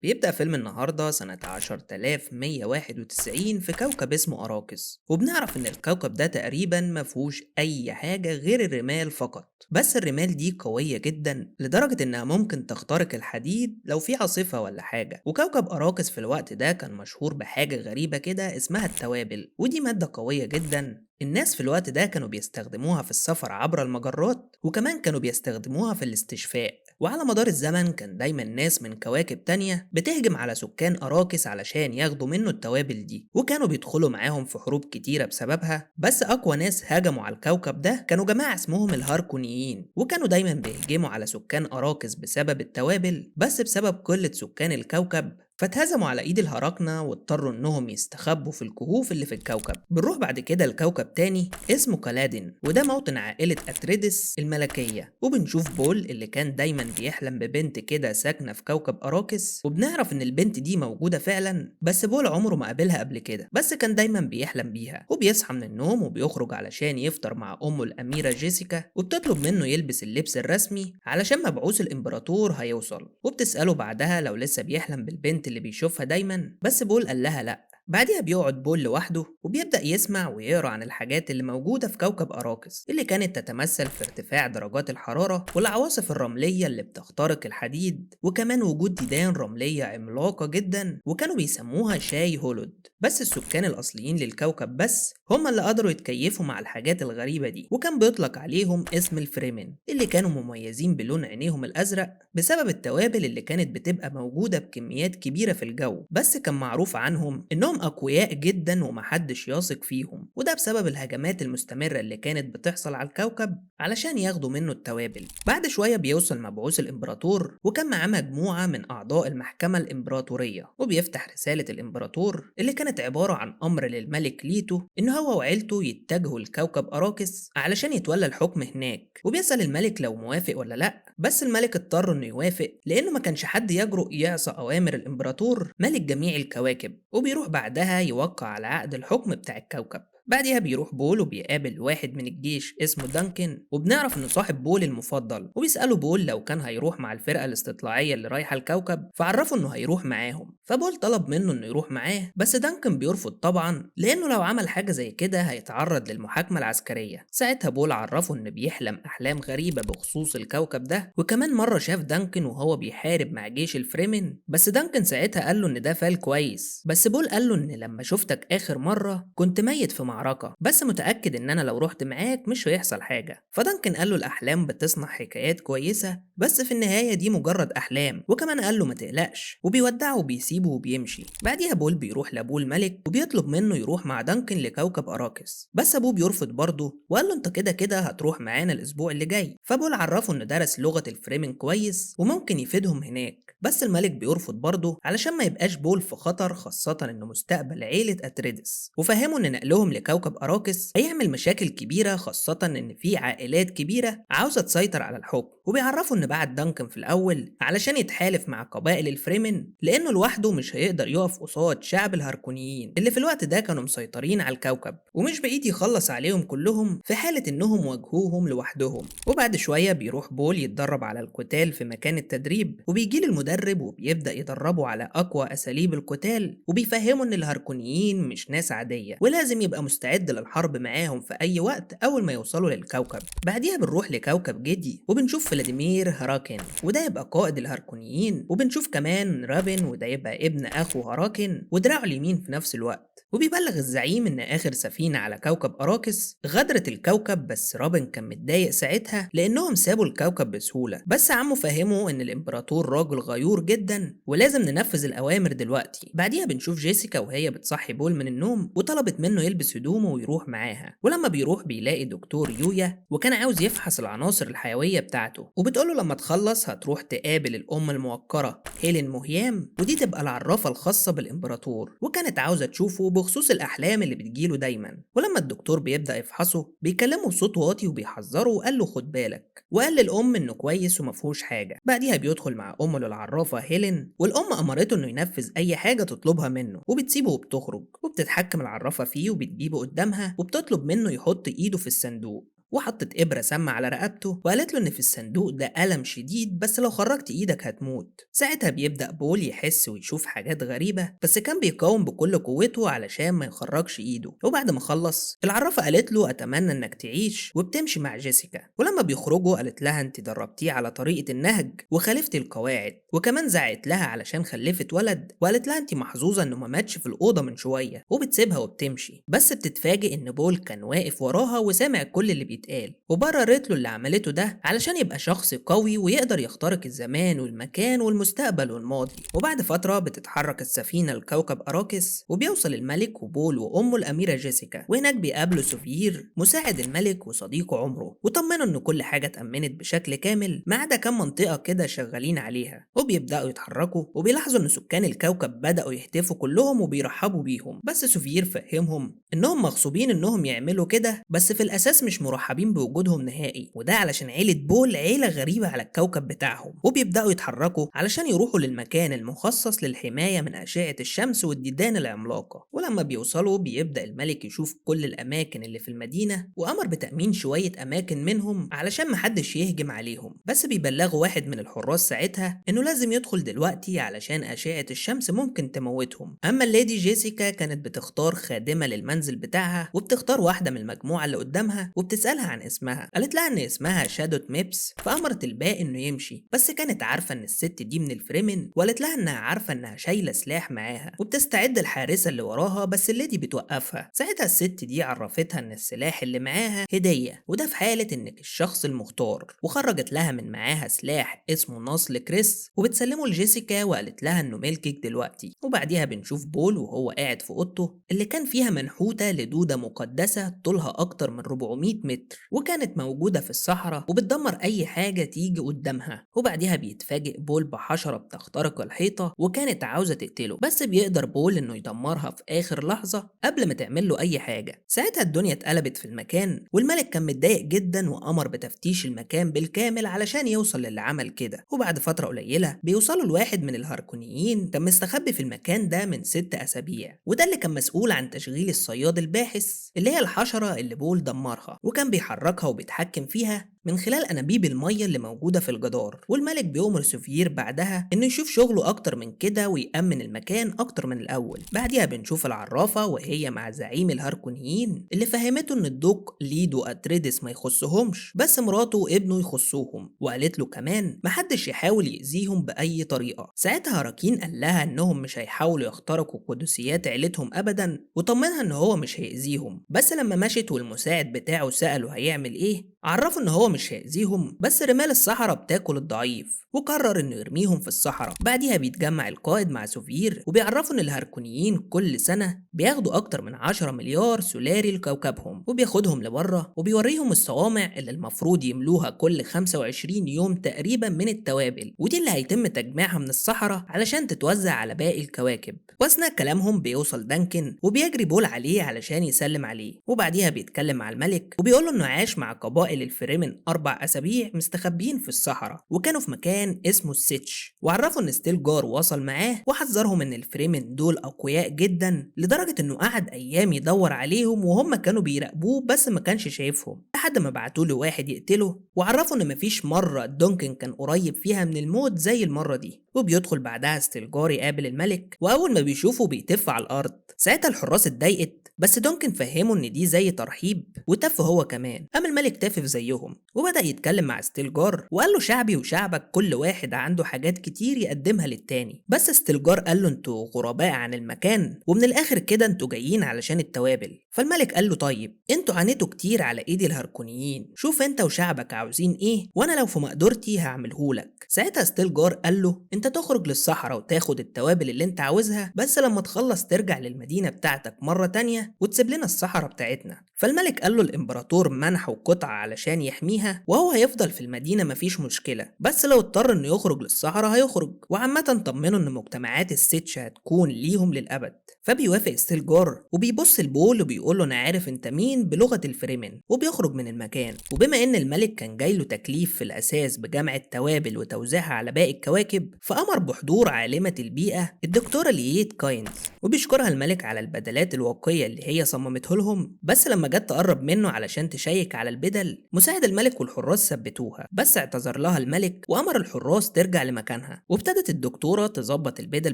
بيبدأ فيلم النهاردة سنة 10191 في كوكب اسمه أراكس، وبنعرف إن الكوكب ده تقريبا مفهوش أي حاجة غير الرمال فقط. بس الرمال دي قوية جدا لدرجة إنها ممكن تخترق الحديد لو في عاصفة ولا حاجة. وكوكب أراكس في الوقت ده كان مشهور بحاجة غريبة كده اسمها التوابل، ودي مادة قوية جدا. الناس في الوقت ده كانوا بيستخدموها في السفر عبر المجرات، وكمان كانوا بيستخدموها في الاستشفاء. وعلى مدار الزمن كان دايما ناس من كواكب تانية بتهجم على سكان أراكس علشان ياخدوا منه التوابل دي، وكانوا بيدخلوا معاهم في حروب كتيرة بسببها. بس أقوى ناس هجموا على الكوكب ده كانوا جماعة اسمهم الهاركونيين، وكانوا دايما بيهجموا على سكان أراكس بسبب التوابل. بس بسبب قلة سكان الكوكب فاتهزموا على ايد الهراكنة واضطروا انهم يستخبوا في الكهوف اللي في الكوكب. بنروح بعد كده لكوكب تاني اسمه كالادين، وده موطن عائلة اتريدس الملكية. وبنشوف بول اللي كان دايما بيحلم ببنت كده ساكنة في كوكب اراكس، وبنعرف ان البنت دي موجودة فعلا. بس بول عمره ما قابلها قبل كده، بس كان دايما بيحلم بيها. وبيصحى من النوم وبيخرج علشان يفطر مع امه الاميرة جيسيكا، وبتطلب منه يلبس اللبس الرسمي علشان مبعوث الامبراطور هيوصل. وبتسأله بعدها لو لسه بيحلم بالبنت اللي بيشوفها دايما، بس بول قال لها لا. بعدها بيقعد بول لوحده وبيبدأ يسمع ويقرأ عن الحاجات اللي موجودة في كوكب أراكس، اللي كانت تتمثل في ارتفاع درجات الحرارة والعواصف الرملية اللي بتخترق الحديد، وكمان وجود ديدان رملية عملاقة جدا وكانوا بيسموها شاي هولود. بس السكان الأصليين للكوكب بس هم اللي قدروا يتكيفوا مع الحاجات الغريبة دي، وكان بيطلق عليهم اسم الفريمن، اللي كانوا مميزين بلون عينيهم الأزرق بسبب التوابل اللي كانت بتبقى موجودة بكميات كبيرة في الجو. بس كان معروف عنهم إنهم أقوياء جدا ومحدش يثق فيهم، وده بسبب الهجمات المستمرة اللي كانت بتحصل على الكوكب علشان ياخدوا منه التوابل. بعد شوية بيوصل مبعوث الإمبراطور، وكان معاه مجموعة من أعضاء المحكمة الإمبراطورية، وبيفتح رسالة الإمبراطور اللي كانت عبارة عن أمر للملك ليتو إن هو وعيلته يتجهوا لكوكب أراكس علشان يتولى الحكم هناك. وبيسأل الملك لو موافق ولا لأ، بس الملك اضطر إنه يوافق لأنه ما كانش حد يجرؤ يعصى أوامر الإمبراطور ملك جميع الكواكب. وبيروح بعدها يوقع على عقد الحكم بتاع الكوكب. بعدها بيروح بول وبيقابل واحد من الجيش اسمه دانكن، وبنعرف انه صاحب بول المفضل. وبيسأله بول لو كان هيروح مع الفرقة الاستطلاعية اللي رايحة الكوكب، فعرفه انه هيروح معاهم. فبول طلب منه انه يروح معاه، بس دانكن بيرفض طبعا لانه لو عمل حاجة زي كده هيتعرض للمحاكمة العسكرية. ساعتها بول عرفه انه بيحلم احلام غريبة بخصوص الكوكب ده، وكمان مرة شاف دانكن وهو بيحارب مع جيش الفريمن. بس دانكن ساعتها قال له ان ده فال كويس، بس بول قال له ان لما شفتك اخر مرة كنت ميت في معركة، بس متأكد ان انا لو رحت معاك مش هيحصل حاجة. فدانكن قال له الاحلام بتصنع حكايات كويسة، بس في النهاية دي مجرد احلام. وكمان قال له ما تقلقش، وبيودعه وبيسيبه وبيمشي. بعديها بول بيروح لابوه الملك وبيطلب منه يروح مع دانكن لكوكب اراكس، بس ابوه بيرفض برضه وقال له انت كده كده هتروح معانا الاسبوع اللي جاي. فبول عرفه انه درس لغة الفريمن كويس وممكن يفيدهم هناك، بس الملك بيرفض برضه علشان ما يبقاش بول في خطر، خاصة انه مستقبل عيلة اتريدس. وفهموا ان نقلهم لكوكب اراكس هيعمل مشاكل كبيرة، خاصة ان في عائلات كبيرة عاوزة تسيطر على الحكم. وبيعرفوا ان بعت دانكن في الاول علشان يتحالف مع قبائل الفريمن، لانه لوحده مش هيقدر يقف قصاد شعب الهاركونيين اللي في الوقت ده كانوا مسيطرين على الكوكب، ومش بعيد يخلص عليهم كلهم في حالة انهم واجهوهم لوحدهم. وبعد شوية بيروح بول يتدرب على القتال في مكان التدريب، وبيجيله المدرب وبيبدأ يدربه على أقوى أساليب القتال، وبيفهمه إن الهاركونيين مش ناس عادية ولازم يبقى مستعد للحرب معاهم في أي وقت أول ما يوصلوا للكوكب. بعديها بنروح لكوكب جدي وبنشوف فلاديمير هراكن، وده يبقى قائد الهاركونيين. وبنشوف كمان رابن، وده يبقى ابن أخو هراكن ودراعه اليمين في نفس الوقت. وبيبلغ الزعيم إن آخر سفينة على كوكب أراكس غادرت الكوكب، بس رابن كان متضايق ساعتها لأنهم سابوا الكوكب بسهولة. بس عمه فهمه إن الإمبراطور راجل غيور جدا ولازم ننفذ الأوامر دلوقتي. بعديها بنشوف جيسيكا وهي بتصحي بول من النوم وطلبت منه يلبس هدومه ويروح معاها. ولما بيروح بيلاقي دكتور يويا وكان عاوز يفحص العناصر الحيوية بتاعته، وبتقوله لما تخلص هتروح تقابل الأم الموقرة هيلين موهيام، ودي تبقى العرافة الخاصة بالإمبراطور، وكانت عاوزة تشوفه بخصوص الأحلام اللي بتجيله دايما. ولما الدكتور بيبدأ يفحصه بيكلمه بصوت واطي وبيحذره وقال له خد بالك، وقال للأم إنه كويس ومفهوش حاجة. بعديها بيدخل مع أمه للعرافة هيلين، والأم أمرته إنه ينفذ أي حاجة تطلبها منه، وبتسيبه وبتخرج. وبتتحكم العرافة فيه وبتجيبه قدامها وبتطلب منه يحط إيده في الصندوق. وحطت إبرة سامة على رقبته وقالت له إن في الصندوق ده ألم شديد، بس لو خرجت إيدك هتموت. ساعتها بيبدأ بول يحس ويشوف حاجات غريبة، بس كان بيقاوم بكل قوته علشان ما يخرجش إيده. وبعد ما خلص العرافة قالت له أتمنى إنك تعيش، وبتمشي مع جيسيكا. ولما بيخرجوا قالت لها أنت دربتيه على طريقة النهج وخالفتي القواعد، وكمان زعقت لها علشان خلفت ولد، وقالت لها أنت محظوظة إنه ما ماتش في الأوضة من شوية، وبتسيبها وبتمشي. بس بتتفاجئ إن بول كان واقف وراها وسامع كل اللي بيتقال، وبررت له اللي عملته ده علشان يبقى شخص قوي ويقدر يخترق الزمان والمكان والمستقبل والماضي. وبعد فترة بتتحرك السفينة لكوكب أراكس، وبيوصل الملك وبول وأمه الأميرة جيسيكا، وهناك بيقابلوا سوفير مساعد الملك وصديقه عمره، وطمنوا إن كل حاجة اتأمنت بشكل كامل ما عدا كام منطقة كده شغالين عليها. وبيبدأوا يتحركوا وبيلاحظوا إن سكان الكوكب بدأوا يهتفوا كلهم وبيرحبوا بيهم، بس سوفير فهمهم إنهم مغصوبين إنهم يعملوا كده، بس في الأساس مش مرحبين بوجودهم نهائي، وده علشان عيلة بول عيلة غريبة على الكوكب بتاعهم. وبيبدأوا يتحركوا علشان يروحوا للمكان المخصص للحماية من أشعة الشمس والديدان العملاقة. ولما بيوصلوا بيبدأ الملك يشوف كل الأماكن اللي في المدينة، وأمر بتأمين شوية أماكن منهم علشان محدش يهجم عليهم، بس بيبلغوا واحد من الحراس ساعتها إنه لازم يدخل دلوقتي علشان أشعة الشمس ممكن تموتهم. أما الليدي جيسيكا كانت بتختار خادمة للمنزل بتاعها، وبتختار واحدة من المجموعة اللي قدامها وبتسألها عن اسمها. قالت لها إن اسمها شادوت ميبس، فأمرت الباقي إنه يمشي، بس كانت عارفة إن الست دي من الفريمن، وقالت لها إنها عارفة إنها شايلة سلاح معاها وبتستعد الحارسة اللي وراها، بس الليدي بتوقفها. ساعتها الست دي عرفتها إن السلاح اللي معاها هدية، وده في حالة إنك الشخص المختار، وخرجت لها من معاها سلاح اسمه نصل كريس وبتسلمه لجيسيكا، وقالت لها إنه ملكك دلوقتي. وبعديها بنشوف بول وهو قاعد في أوضته اللي كان فيها منحوتة لدودة مقدسة طولها أكتر من 400 متر، وكانت موجودة في الصحراء وبتدمر أي حاجة تيجي قدامها. وبعديها بيتفاجئ بول بحشرة بتخترق الحيطة وكانت عاوزة تقتله، بس بيقدر بول إنه يدمرها في آخر لحظة قبل ما تعمل له أي حاجة. ساعتها الدنيا اتقلبت في المكان، والملك كان متضايق جدا وأمر بتفتيش المكان بالكامل علشان يوصل للي عمل كده. وبعد فترة قليلة بيوصلوا لواحد من الهاركونيين كان مستخبي في المكان ده من 6 أسابيع، وده اللي كان مسؤول عن تشغيل الصياد الباحث اللي هي الحشرة اللي بول دمرها، وكان بيحركها وبيتحكم فيها من خلال أنابيب المية اللي موجودة في الجدار. والملك بيأمر سوفير بعدها إنه يشوف شغله أكتر من كده ويأمن المكان أكتر من الأول. بعدها بنشوف العرافة وهي مع زعيم الهاركونيين اللي فهمته إن الدوق ليدو أتريدس ما يخصهمش، بس مراته وابنه يخصوهم، وقالت له كمان محدش يحاول يأذيهم بأي طريقة. ساعتها هاراكين قال لها إنهم مش هيحاولوا يخترقوا قدسيات عيلتهم أبدا، وطمنها إن هو مش هيأذيهم. بس لما مشت والمساعد بتاعه سأله هيعمل إيه، عرفه إن هو مش هيأذيهم، بس رمال الصحراء بتاكل الضعيف، وقرر إنه يرميهم في الصحراء. بعدها بيتجمع القائد مع سوفير وبيعرفوا إن الهاركونيين كل سنة بياخدوا أكتر من 10 مليار سولاري لكوكبهم، وبياخدهم لبره وبيوريهم الصوامع اللي المفروض يملوها كل 25 يوم تقريبا من التوابل، ودي اللي هيتم تجميعها من الصحراء علشان تتوزع على باقي الكواكب. واثناء كلامهم بيوصل دانكن وبيجري بول عليه علشان يسلم عليه، وبعديها بيتكلم مع الملك وبيقول له إنه عاش مع قبائل الفريمن 4 أسابيع مستخبيين في الصحراء، وكانوا في مكان اسمه السيتش، وعرفوا إن ستيلجار وصل معاه وحذرهم إن الفريمن دول أقوياء جدا لدرجة إنه قعد أيام يدور عليهم وهم كانوا بيراقبوه بس ما كانش شايفهم، لحد ما بعتوا له واحد يقتله، وعرفوا إن مفيش مرة دونكن كان قريب فيها من الموت زي المرة دي. وبيدخل بعدها ستيلجار يقابل الملك، وأول ما بيشوفه بيتف على الأرض. ساعتها الحراس اتضايقت، بس دونكن فهمه إن دي زي ترحيب وتف هو كمان. أما الملك تافف زيهم وبدأ يتكلم مع ستيلجار وقال له شعبي وشعبك كل واحد عنده حاجات كتير يقدمها للتاني، بس ستيلجار قال له انتوا غرباء عن المكان، ومن الآخر كده انتوا جايين علشان التوابل. فالملك قال له طيب انتوا عانيتوا كتير على ايد الهاركونيين، شوف انت وشعبك عاوزين ايه وانا لو في مقدرتي هعملهولك. ساعتها ستيلجار قال له انت تخرج للصحراء وتاخد التوابل اللي انت عاوزها، بس لما تخلص ترجع للمدينة بتاعتك مرة تانية وتسيب لنا الصحراء بتاعتنا. فالملك قال له الامبراطور منحه قطعة علشان يحميها، وهو هيفضل في المدينة مفيش مشكلة، بس لو اضطر انه يخرج للصحراء هيخرج، وعامة طمنوا ان مجتمعات السيتش هتكون ليهم للأبد. فبيوافق ستيلجار وبيبص لبول وبيقول له انا عارف انت مين بلغة الفريمن، وبيخرج من من المكان. وبما إن الملك كان جايله تكليف في الأساس بجمع التوابل وتوزيعها على باقي الكواكب، فأمر بحضور عالمة البيئة الدكتورة لييت كاينز، وبيشكرها الملك على البدلات الواقية اللي هي صممته لهم. بس لما جت تقرب منه علشان تشيك على البدل، مساعد الملك والحراس ثبتوها، بس اعتذر لها الملك وأمر الحراس ترجع لمكانها. وابتدت الدكتورة تظبط البدل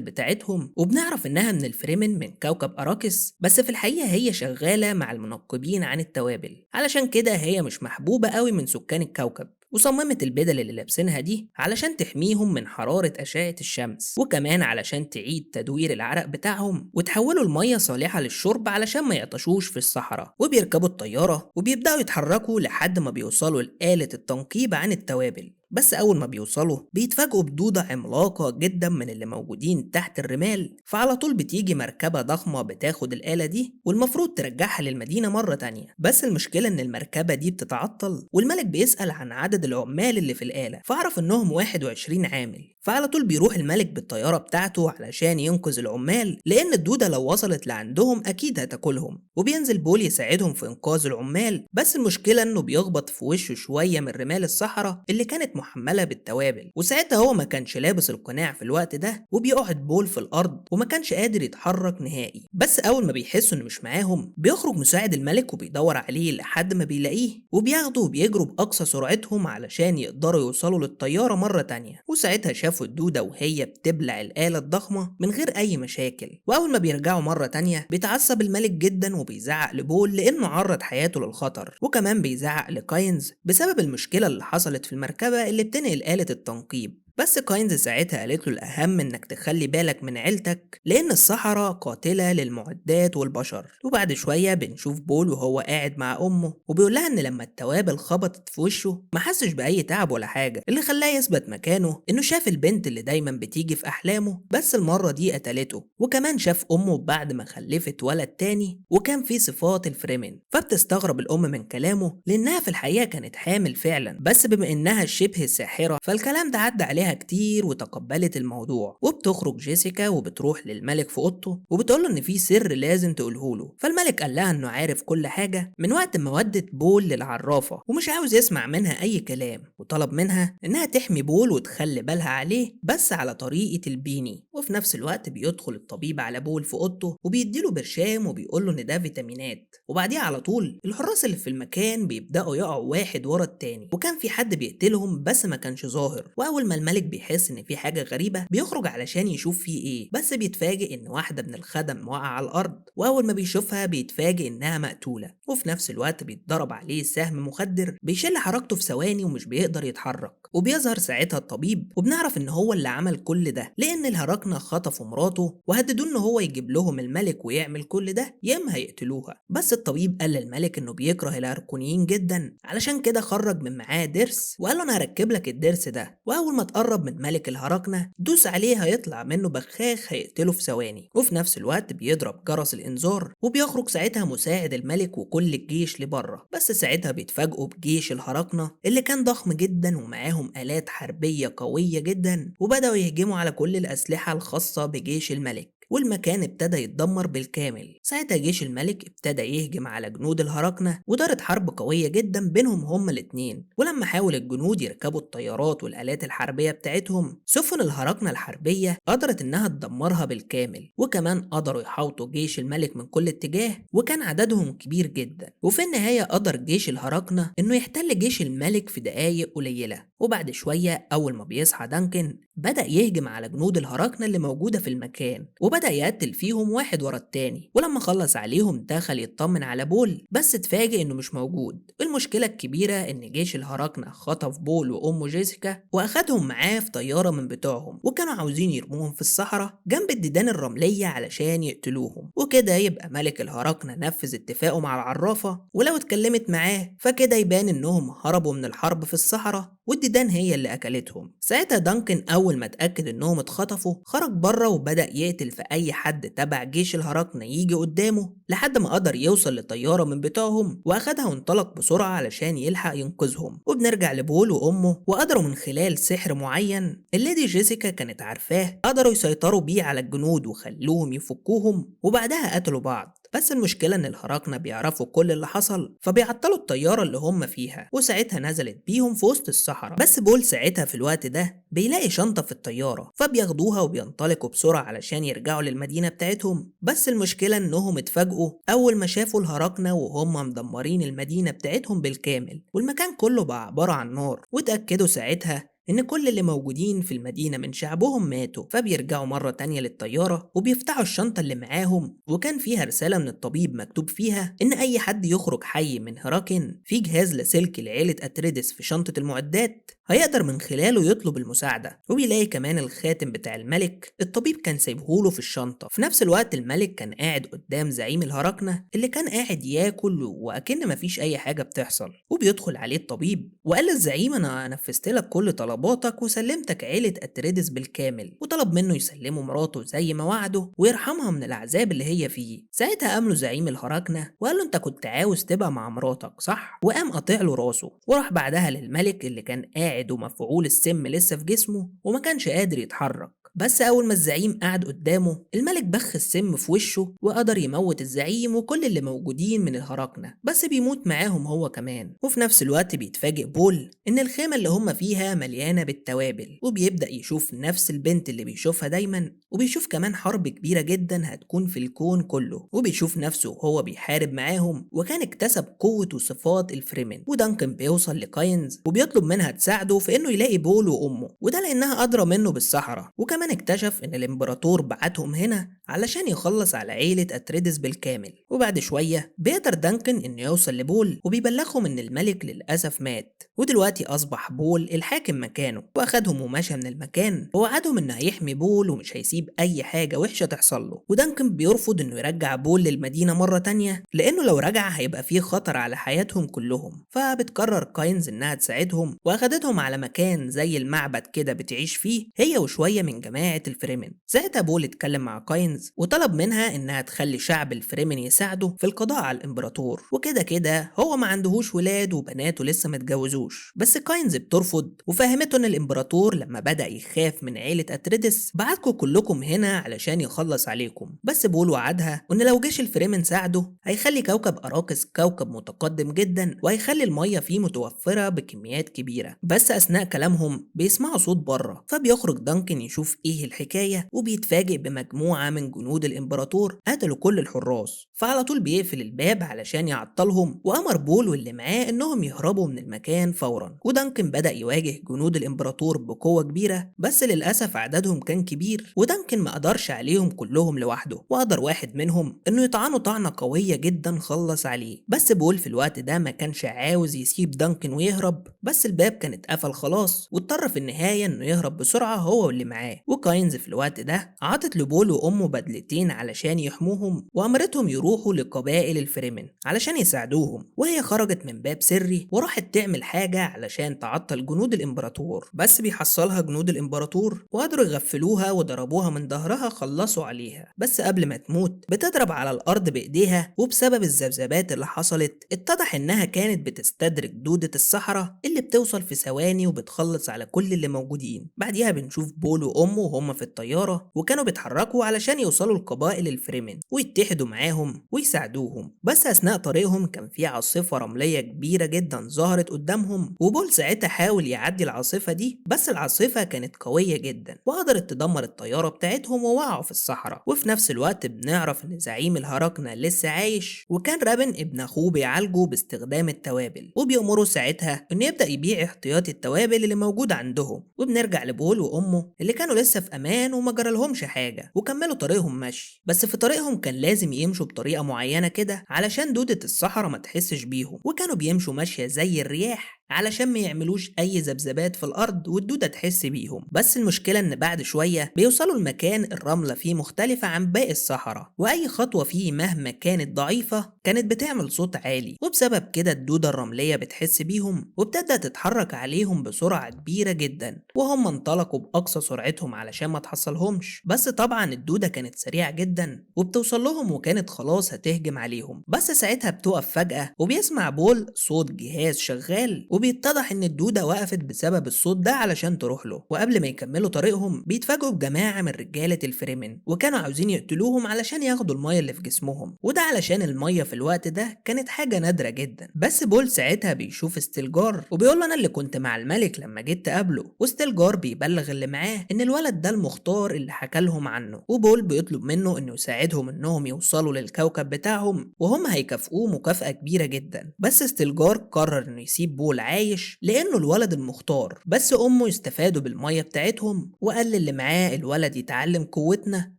بتاعتهم، وبنعرف إنها من الفريمن من كوكب أراكس، بس في الحقيقة هي شغالة مع المنقبين عن التوابل، علشان كده هي مش محبوبة قوي من سكان الكوكب. وصممت البدل اللي لابسينها دي علشان تحميهم من حرارة أشعة الشمس، وكمان علشان تعيد تدوير العرق بتاعهم وتحولوا المية صالحة للشرب علشان ما يعطشوش في الصحراء. وبيركبوا الطيارة وبيبدأوا يتحركوا لحد ما بيوصلوا لآلة التنقيب عن التوابل. بس أول ما بيوصلوا بيتفاجئوا بدودة عملاقة جدا من اللي موجودين تحت الرمال، فعلى طول بتيجي مركبة ضخمة بتاخد الآلة دي والمفروض ترجعها للمدينة مرة تانية. بس المشكلة إن المركبة دي بتتعطل، والملك بيسأل عن عدد العمال اللي في الآلة، فعرف إنهم 21 عامل. فعلى طول بيروح الملك بالطيارة بتاعته علشان ينقذ العمال، لأن الدودة لو وصلت لعندهم أكيد هتاكلهم. وبينزل بول يساعدهم في إنقاذ العمال، بس المشكلة إنه بيخبط في وشه شوية من رمال الصحراء اللي كانت محملة بالتوابل. وساعتها هو ما كانش لابس القناع في الوقت ده، وبيقعد بول في الأرض وما كانش قادر يتحرك نهائي. بس أول ما بيحسوا إنه مش معاهم، بيخرج مساعد الملك وبيدور عليه لحد ما بيلاقيه، وبياخده وبيجروا بأقصى سرعتهم علشان يقدروا يوصلوا للطيارة مرة تانية. وساعتها شافوا الدودة وهي بتبلع الآلة الضخمة من غير أي مشاكل. وأول ما بيرجعوا مرة تانية بيتعصب الملك جدا وبيزعق لبول لأنه عرض حياته للخطر، وكمان بيزعق لكاينز بسبب المشكلة اللي حصلت في المركبة اللي بتنقل آلة التنقيب. بس كاينز ساعتها قالت له الأهم إنك تخلي بالك من عيلتك، لأن الصحراء قاتلة للمعدات والبشر. وبعد شوية بنشوف بول وهو قاعد مع أمه، وبيقول لها إن لما التوابل خبطت في وشه ما حسش بأي تعب ولا حاجة. اللي خلاه يثبت مكانه إنه شاف البنت اللي دايما بتيجي في أحلامه، بس المرة دي قتلته. وكمان شاف أمه بعد ما خلفت ولد تاني وكان فيه صفات الفريمن، فبتستغرب الأم من كلامه لأنها في الحقيقة كانت حامل فعلا، بس بما إنها شبه ساحرة فالكلام ده عدى عليها كتير وتقبلت الموضوع. وبتخرج جيسيكا وبتروح للملك في اوضته وبتقوله ان في سر لازم تقوله له. فالملك قال لها انه عارف كل حاجه من وقت ما ودت بول للعرافه ومش عاوز يسمع منها اي كلام، وطلب منها انها تحمي بول وتخلي بالها عليه بس على طريقه البيني. وفي نفس الوقت بيدخل الطبيب على بول في اوضته وبيديله برشام وبيقوله ان ده فيتامينات. وبعديها على طول الحراس اللي في المكان بيبداوا يقعوا واحد ورا التاني، وكان في حد بيقتلهم بس ما كانش ظاهر. واول ما الملك بيحس ان في حاجه غريبه بيخرج علشان يشوف فيه ايه، بس بيتفاجئ ان واحده من الخدم واقعه على الارض، واول ما بيشوفها بيتفاجئ انها مقتوله. وفي نفس الوقت بيتضرب عليه سهم مخدر بيشل حركته في ثواني ومش بيقدر يتحرك. وبيظهر ساعتها الطبيب وبنعرف ان هو اللي عمل كل ده، لان الهراكنه خطفوا مراته وهددوه ان هو يجيب لهم الملك ويعمل كل ده يا اما هيقتلوها. بس الطبيب قال للملك انه بيكره الاركونيين جدا، علشان كده خرج من معاه ضرس وقال له انا هركب لك الضرس ده، واول ما تقرب من ملك الهراكنه دوس عليه هيطلع منه بخاخ هيقتله في ثواني. وفي نفس الوقت بيضرب جرس الانذار وبيخرج ساعتها مساعد الملك وكل الجيش لبره. بس ساعتها بيتفاجئوا بجيش الهراكنه اللي كان ضخم جدا ومعاهم آلات حربية قوية جدا، وبدأوا يهجموا على كل الأسلحة الخاصة بجيش الملك، والمكان ابتدى يتدمر بالكامل. ساعتها جيش الملك ابتدى يهجم على جنود الهراكنة ودارت حرب قوية جدا بينهم هما الاتنين. ولما حاول الجنود يركبوا الطيارات والآلات الحربية بتاعتهم، سفن الهراكنة الحربية قدرت انها تدمرها بالكامل، وكمان قدروا يحاوطوا جيش الملك من كل اتجاه وكان عددهم كبير جدا. وفي النهاية قدر جيش الهراكنة انه يحتل جيش الملك في دقايق قليلة. وبعد شوية أول ما بيصحى دانكن بدأ يهجم على جنود الهراكنة اللي موجودة في المكان، وبدأ يقتل فيهم واحد ورا التاني. ولما خلص عليهم دخل يطمن على بول، بس اتفاجئ انه مش موجود. المشكلة الكبيرة ان جيش الهراكنة خطف بول وامه جيسيكا واخدهم معاه في طيارة من بتوعهم، وكانوا عاوزين يرموهم في الصحراء جنب الديدان الرملية علشان يقتلوهم. وكده يبقى ملك الهراكنة نفذ اتفاقه مع العرافة، ولو اتكلمت معاه فكده يبان انهم هربوا من الحرب في الصحراء والديدان هي اللي اكلتهم. ساعتها دانكن اول ما اتاكد انهم اتخطفوا خرج بره وبدا يقتل في اي حد تبع جيش الهراكنة يجي قدامه لحد ما قدر يوصل لطياره من بتوعهم واخدها وانطلق بسرعه علشان يلحق ينقذهم. وبنرجع لبول وامه، وقدروا من خلال سحر معين الليدي جيسيكا كانت عارفاه قدروا يسيطروا بيه على الجنود وخلوهم يفكوهم، وبعدها قتلوا بعض. بس المشكلة إن الهراقنة بيعرفوا كل اللي حصل فبيعطلوا الطيارة اللي هم فيها، وساعتها نزلت بيهم في وسط الصحراء. بس بول ساعتها في الوقت ده بيلاقي شنطة في الطيارة فبياخدوها وبينطلقوا بسرعة علشان يرجعوا للمدينة بتاعتهم. بس المشكلة إنهم اتفاجئوا أول ما شافوا الهراقنة وهم مدمرين المدينة بتاعتهم بالكامل، والمكان كله بقى عبارة عن نار، واتأكدوا ساعتها إن كل اللي موجودين في المدينة من شعبهم ماتوا. فبيرجعوا مرة تانية للطيارة وبيفتحوا الشنطة اللي معاهم، وكان فيها رسالة من الطبيب مكتوب فيها إن أي حد يخرج حي من هراكن في جهاز لاسلكي لعيلة أتريدس في شنطة المعدات هيقدر من خلاله يطلب المساعدة. وبيلاقي كمان الخاتم بتاع الملك الطبيب كان سايبهوله في الشنطة. في نفس الوقت الملك كان قاعد قدام زعيم الهراكنة اللي كان قاعد ياكل وأكن مفيش أي حاجة بتحصل، وبيدخل عليه الطبيب وقال للزعيم أنا نفذت لك كل طلباتك وسلمتك عيلة أتريدس بالكامل، وطلب منه يسلمه مراته زي ما وعده ويرحمها من العذاب اللي هي فيه. ساعتها قام له زعيم الهراكنة وقال له انت كنت عاوز تبقى مع مراتك صح؟ وقام قاطع له راسه، وراح بعدها للملك اللي كان قاعد ومفعول السم لسه في جسمه وما كانش قادر يتحرك. بس أول ما الزعيم قعد قدامه الملك بخ السم في وشه وقدر يموت الزعيم وكل اللي موجودين من الهراكنة، بس بيموت معاهم هو كمان. وفي نفس الوقت بيتفاجئ بول إن الخيمة اللي هم فيها مليانة بالتوابل، وبيبدأ يشوف نفس البنت اللي بيشوفها دايما، وبيشوف كمان حرب كبيرة جدا هتكون في الكون كله، وبيشوف نفسه وهو بيحارب معاهم وكان اكتسب قوة وصفات الفريمن. ودانكن بيوصل لكاينز وبيطلب منها تساعده في إنه يلاقي بول وأمه، وده لأنها أدرى منه بالصحراء. وكمان اكتشف إن الإمبراطور بعتهم هنا علشان يخلص على عيلة أتريدس بالكامل. وبعد شوية بيقدر دانكن إنه يوصل لبول وبيبلغهم إن الملك للأسف مات، ودلوقتي أصبح بول الحاكم مكانه، وأخدهم ومشى من المكان ووعدهم إنه هيحمي بول ومش هيسيب أي حاجة وحشة تحصل له. ودانكن بيرفض إنه يرجع بول للمدينة مرة تانية لأنه لو رجع هيبقى فيه خطر على حياتهم كلهم. فبتقرر كاينز إنها تساعدهم وأخدتهم على مكان زي المعبد كده بتعيش فيه هي وشوية من جماعة الفريمن. ساعتها بول اتكلم مع كاينز وطلب منها إنها تخلي شعب الفريمن يساعده في القضاء على الإمبراطور، وكده كده هو ما عندهوش ولاد وبناته لسه متجوزوش. بس كاينز بترفض وفهمته إن الإمبراطور لما بدأ يخاف من عيلة أتريدس بعتكم كلكم هنا علشان يخلص عليكم. بس بول وعدها إن لو جيش الفريمن ساعده هيخلي كوكب أراكس كوكب متقدم جدا وهيخلي المية فيه متوفرة بكميات كبيرة. بس أثناء كلامهم بيسمعوا صوت بره، فبيخرج دانكن يشوف إيه الحكاية وبيتفاجئ بمجموعة من جنود الإمبراطور قتلوا كل الحراس، فعلى طول بيقفل الباب علشان يعطلهم، وأمر بول واللي معاه إنهم يهربوا من المكان فورا. ودانكن بدأ يواجه جنود الإمبراطور بقوة كبيرة، بس للأسف عددهم كان كبير ودانكن ما قدرش عليهم كلهم لوحده، وقدر واحد منهم إنه يطعنه طعنة قوية جدا خلص عليه. بس بول في الوقت ده ما كانش عاوز يسيب دانكن ويهرب، بس الباب كان اتقفل خلاص، واضطر في النهاية إنه يهرب بسرعة هو واللي معاه. وكاينز في الوقت ده عطت لبول وأمه بدلتين علشان يحموهم، وأمرتهم يروحوا لقبائل الفريمن علشان يساعدوهم، وهي خرجت من باب سري وراحت تعمل حاجة علشان تعطل جنود الإمبراطور. بس بيحصلها جنود الإمبراطور وقدروا يغفلوها وضربوها من ظهرها خلصوا عليها. بس قبل ما تموت بتضرب على الأرض بإيديها، وبسبب الذبذبات اللي حصلت اتضح إنها كانت بتستدرج دودة الصحراء اللي بتوصل في ثواني وبتخلص على كل اللي موجودين. بعديها بنشوف بول وأمه وهم في الطيارة وكانوا بيتحركوا علشان يوصلوا لقبائل الفريمن ويتحدوا معاهم ويساعدوهم. بس أثناء طريقهم كان في عاصفة رملية كبيرة جدا ظهرت قدامهم، وبول ساعتها حاول يعدي العاصفة دي، بس العاصفة كانت قوية جدا وقدرت تدمر الطيارة بتاعتهم ووقعوا في الصحراء. وفي نفس الوقت بنعرف إن زعيم الهراكنة لسه عايش، وكان رابن ابن أخوه بيعالجه باستخدام التوابل، وبيأمره ساعتها إنه يبدأ يبيع احتياطي التوابل اللي موجود عندهم. وبنرجع لبول وأمه اللي كانوا لسه في أمان وما جرالهمش حاجة وكملوا طريقهم مشي. بس في طريقهم كان لازم يمشوا بطريقة معينة كده علشان دودة الصحراء ما تحسش بيهم، وكانوا بيمشوا ماشية زي الرياح علشان ما يعملوش اي ذبذبات في الارض والدودة تحس بيهم. بس المشكلة ان بعد شوية بيوصلوا المكان الرملة فيه مختلفة عن باقي الصحراء، واي خطوة فيه مهما كانت ضعيفة كانت بتعمل صوت عالي، وبسبب كده الدودة الرملية بتحس بيهم وبتبدأ تتحرك عليهم بسرعة كبيرة جدا، وهم انطلقوا بأقصى سرعتهم علشان ما تحصلهمش. بس طبعا الدودة كانت سريعة جدا وبتوصل لهم وكانت خلاص هتهجم عليهم. بس ساعتها بتقف فجأة وبيسمع بول صوت جهاز شغال وبيتضح إن الدودة وقفت بسبب الصوت ده علشان تروح له. وقبل ما يكملوا طريقهم بيتفاجئوا بجماعة من رجالة الفريمن وكانوا عاوزين يقتلوهم علشان ياخدوا المية اللي في جسمهم، وده علشان المية في الوقت ده كانت حاجة نادرة جدا. بس بول ساعتها بيشوف ستيلجار وبيقول له أنا اللي كنت مع الملك لما جيت تقابله، وستيلجار بيبلغ اللي معاه إن الولد ده المختار اللي حكى لهم عنه، وبول بيطلب منه إنه يساعدهم إنهم يوصلوا للكوكب بتاعهم وهم هيكافئوه مكافأة كبيرة جدا. بس ستيلجار قرر إنه يسيب بول عايش لأنه الولد المختار، بس أمه يستفادوا بالمية بتاعتهم، وقال للي معاه الولد يتعلم قوتنا،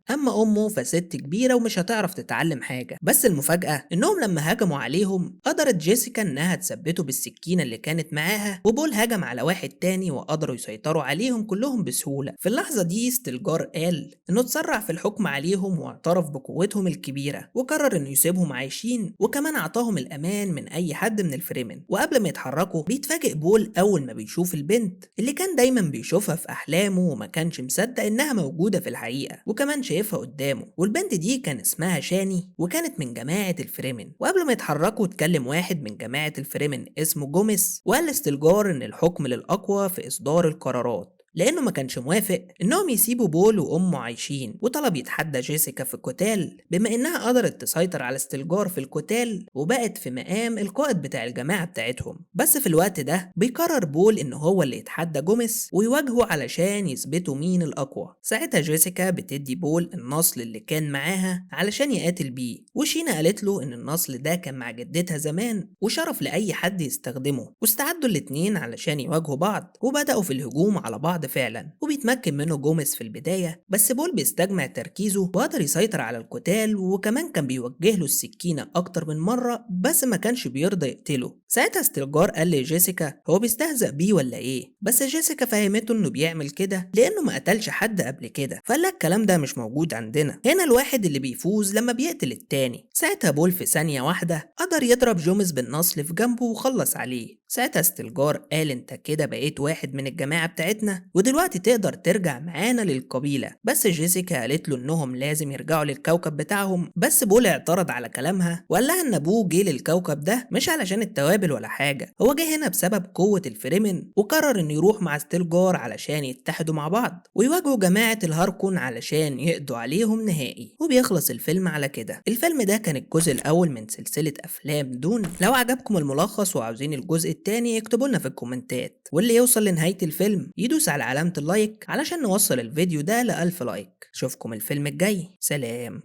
أما أمه فست كبيرة ومش هتعرف تتعلم حاجة. بس المفاجأة إنهم لما هجموا عليهم قدرت جيسيكا إنها تثبته بالسكينة اللي كانت معاها، وبول هجم على واحد تاني وقدروا يسيطروا عليهم كلهم بسهولة. في اللحظة دي ستيلجار قال إنه اتسرع في الحكم عليهم واعترف بقوتهم الكبيرة، وقرر إنه يسيبهم عايشين، وكمان أعطاهم الأمان من أي حد من الفريمن. وقبل ما يتحركوا بيتفاجئ بول أول ما بيشوف البنت اللي كان دايما بيشوفها في أحلامه وما كانش مصدق إنها موجودة في الحقيقة، وكمان شايفها قدامه. والبنت دي كان اسمها شاني وكانت من جماعة الفريمن. وقبل ما يتحركوا اتكلم واحد من جماعة الفريمن اسمه جوميس وقال لاستلجار إن الحكم للأقوى في إصدار القرارات، لأنه ما كانش موافق إنهم يسيبوا بول وأمه عايشين، وطلب يتحدى جيسيكا في القتال بما إنها قدرت تسيطر على ستيلجار في القتال وبقت في مقام القائد بتاع الجماعة بتاعتهم. بس في الوقت ده بيقرر بول إن هو اللي يتحدى جوميس ويواجهه علشان يثبتوا مين الأقوى. ساعتها جيسيكا بتدي بول النصل اللي كان معاها علشان يقاتل بيه، وشينا قالت له إن النصل ده كان مع جدتها زمان وشرف لأي حد يستخدمه. واستعدوا الاتنين علشان يواجهوا بعض وبدأوا في الهجوم على بعض فعلا، وبيتمكن منه جوميس في البداية، بس بول بيستجمع تركيزه وقدر يسيطر على القتال، وكمان كان بيوجه له السكينة أكتر من مرة بس ما كانش بيرضى يقتله. ساعتها ستيلجار قال لجيسيكا هو بيستهزأ بيه ولا إيه، بس جيسيكا فهمته إنه بيعمل كده لأنه ما قتلش حد قبل كده، فقال لها الكلام ده مش موجود عندنا، هنا الواحد اللي بيفوز لما بيقتل التاني. ساعتها بول في ثانية واحدة قدر يضرب جوميس بالنصل في جنبه وخلص عليه. ساعتها ستيلجار قال انت كده بقيت واحد من الجماعة بتاعتنا ودلوقتي تقدر ترجع معانا للقبيلة. بس جيسيكا قالت له انهم لازم يرجعوا للكوكب بتاعهم، بس بول اعترض على كلامها وقال لها ان ابوه جه للكوكب ده مش علشان التوابل ولا حاجة، هو جه هنا بسبب قوة الفريمن، وقرر انه يروح مع ستيلجار علشان يتحدوا مع بعض ويواجهوا جماعة الهاركون علشان يقضوا عليهم نهائي. وبيخلص الفيلم على كده. الفيلم ده كان الجزء الاول من سلسلة افلام دون. لو عجبكم الملخص وعاوزين الجزء التاني اكتبوا لنا في الكومنتات، واللي يوصل لنهاية الفيلم يدوس على علامة اللايك علشان نوصل الفيديو ده ل1000 لايك. اشوفكم الفيلم الجاي، سلام.